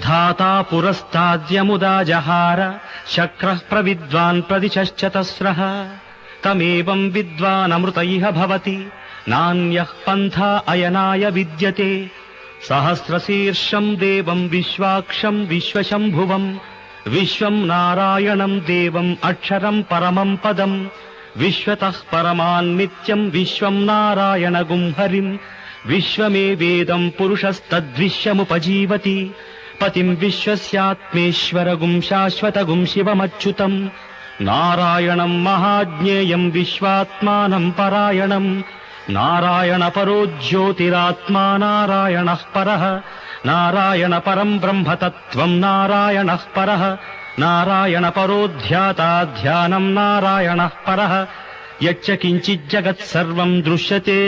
धाता पुरस्ताद्यमुदा जहार शक्रः प्रविद्वान् प्रदिशश्चतस्रः तमेवं विद्वानमृत इह भवति नान्यः पन्था अयनाय विद्यते सहस्रशीर्षं देवं विश्वाक्षं विश्वशम्भुवं विश्वं नारायणं देवम् अक्षरं परमं पदम् विश्वतः परमान्नित्यं विश्वं नारायणगुं हरिं विश्वमेवेदं पुरुषस्तद्विश्वमुपजीवति पतिं विश्वस्यात्मेश्वरगुं शाश्वतगुं शिवमच्युतं नारायणं महाज्ञेयं विश्वात्मानं परायणं नारायण परो ज्योतिरात्मा नारायणः परः नारायण परं ब्रह्म तत्त्वं नारायणः परः नारायण परो ध्याता ध्यानं नारायणः परः यच्च किञ्चिज्जगत् सर्वं दृश्यते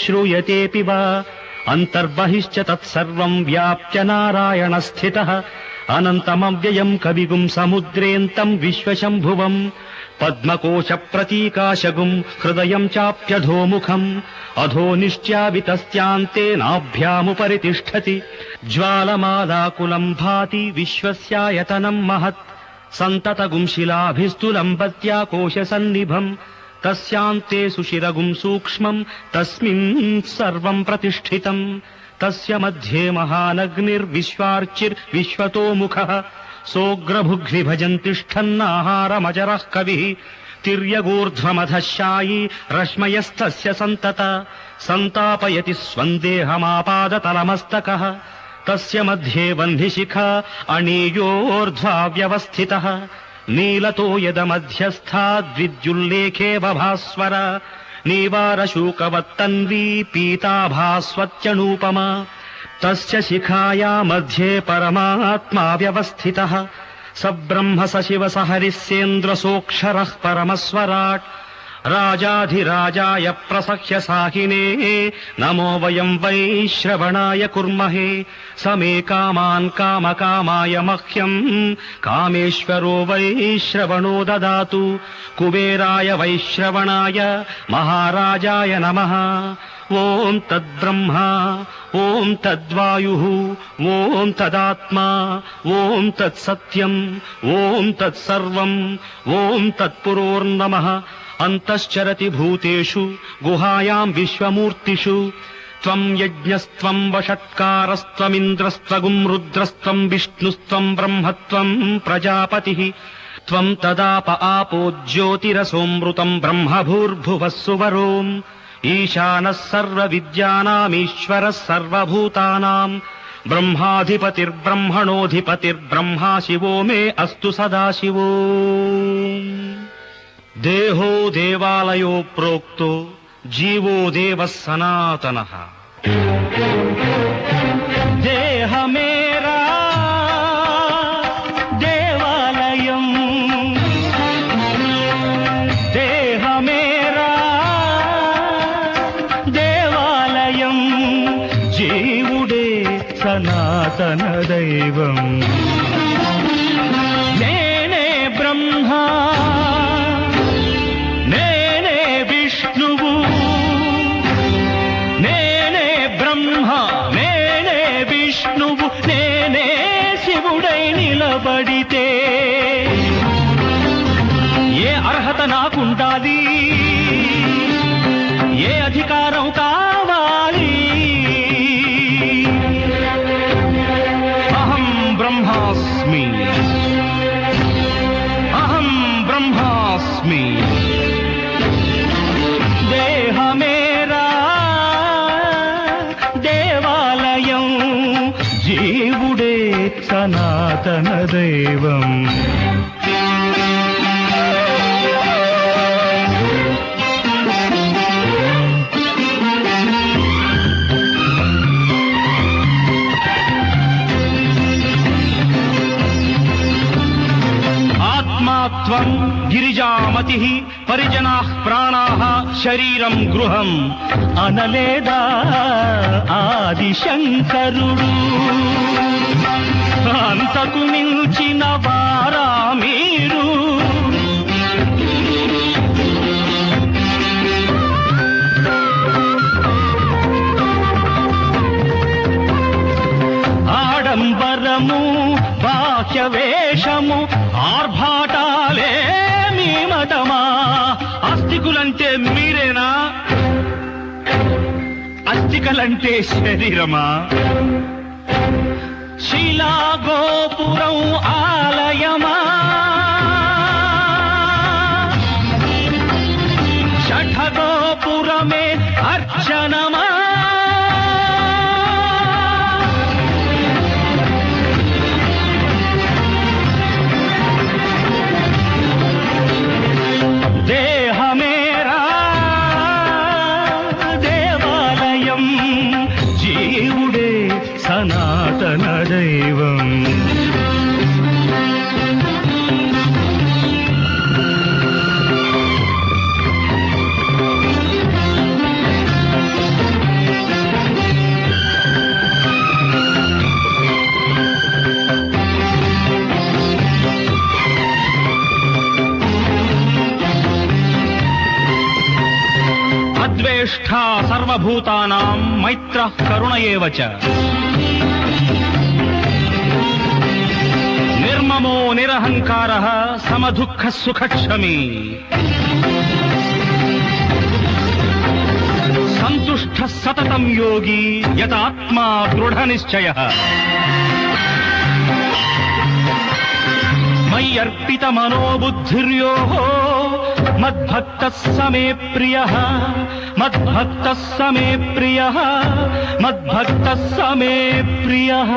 श्रूयतेऽपि वा अन्तर्बहिश्च तत्सर्वं व्याप्य नारायण स्थितः अनन्तमव्ययं कविगुं समुद्रेऽन्तं विश्वशम्भुवम् पद्मकोश प्रतीकाशगुं हृदयं चाप्यधोमुखम् अधो निश्चावितस्यान्ते नाभ्यामुपरि तिष्ठति ज्वालमालाकुलं भाति विश्वस्यायतनं महत् सन्ततगुं शिलाभिस्तुलम्बत्या कोशसन्निभम् तस्यान्ते सुशिरगुं सूक्ष्मं तस्मिन् सर्वं प्रतिष्ठितम् तस्य मध्ये महानग्निर्विश्वार्चिर्विश्वतोमुखः सोऽग्रभुग्निभजन् तिष्ठन्नाहारमजरः कविः तिर्यगूर्ध्वमधः शायी रश्मयस्तस्य सन्तता सन्तापयति स्वन्देहमापादतलमस्तकः तस्य मध्ये वह्निशिखा अणीयोर्ध्वा व्यवस्थितः नीलतो यदमध्यस्थाद्विद्युल्लेखेव भास्वर नीवारशूकवत्तन्वी पीताभास्वत्यनूपमा तस्य शिखाया मध्ये परमात्मा व्यवस्थितः स ब्रह्म स शिव स हरिः सेन्द्रसोऽक्षरः परमस्वराट् राजाधिराजाय प्रसह्य साहिने नमो वयं वै श्रवणाय कुर्महे स मे कामान् कामकामाय मह्यं कामेश्वरो वै श्रवणो ददातु कुबेराय वैश्रवणाय महाराजाय नमः ॐ तद्ब्रह्मा ॐ तद्वायुः ॐ तदात्मा ॐ तत्सत्यम् ॐ तत्सर्वम् ॐ तत्पुरोर्नमः अन्तश्चरति भूतेषु गुहायां विश्वमूर्तिषु त्वं यज्ञस्त्वं वषट्कारस्त्वमिन्द्रस्त्वगुं रुद्रस्त्वं विष्णुस्त्वं ब्रह्मत्वं प्रजापतिः त्वं तदाप आपो ज्योतिरसोऽमृतं ब्रह्मभूर्भुवः सुवरोम् ईशानः सर्वविद्यानामीश्वरः सर्वभूतानां ब्रह्माधिपतिर्ब्रह्मणोऽधिपतिर्ब्रह्मा शिवो मे अस्तु सदाशिवो देहो देवालयो प्रोक्तो जीवो देवः सनातनः देह मेरा देवालयम् देह मेरा देवालयम् जीवुडे सनातन दैवम् नेने ब्रह्मा నిలబడితే ఏ అర్హత నాకుండాలి ఏ అధికారం కావాలి అహం బ్రహ్మాస్మి అహం బ్రహ్మాస్మి దేహ మేరా దేవాలయం జీవుడే సనాతన దైవం ఆత్మాత్వం గిరిజామతి పరిజనాః ప్రాణాః శరీరం గృహం అనలేదా ఆదిశంకరుడు అంతకు మించిన వారా మీరు ఆడంబరము ఆస్తికులంటే మీరేనా? అస్థికలంటే శరీరమా? శిలా గోపురం ఆలయమా? షఠగోపురమే అర్చనమా? దేహమేరా దేవాలయం, జీవుడే సనాతన దైవం. అద్వేష్టా సర్వభూతానాం మైత్రః కరుణ ఏవ చ. నిర్మమో నిరహంకారః సమదుఃఖ సుఖక్షమీ. సంతుష్టః సతతం యోగి యతాత్మా దృఢ నిశ్చయః. మయ్యర్పిత మనోబుద్ధిర్యోః మద్భక్తః స మే ప్రియః. మద్భక్తః స మే ప్రియః. మద్భక్తః స మే ప్రియః.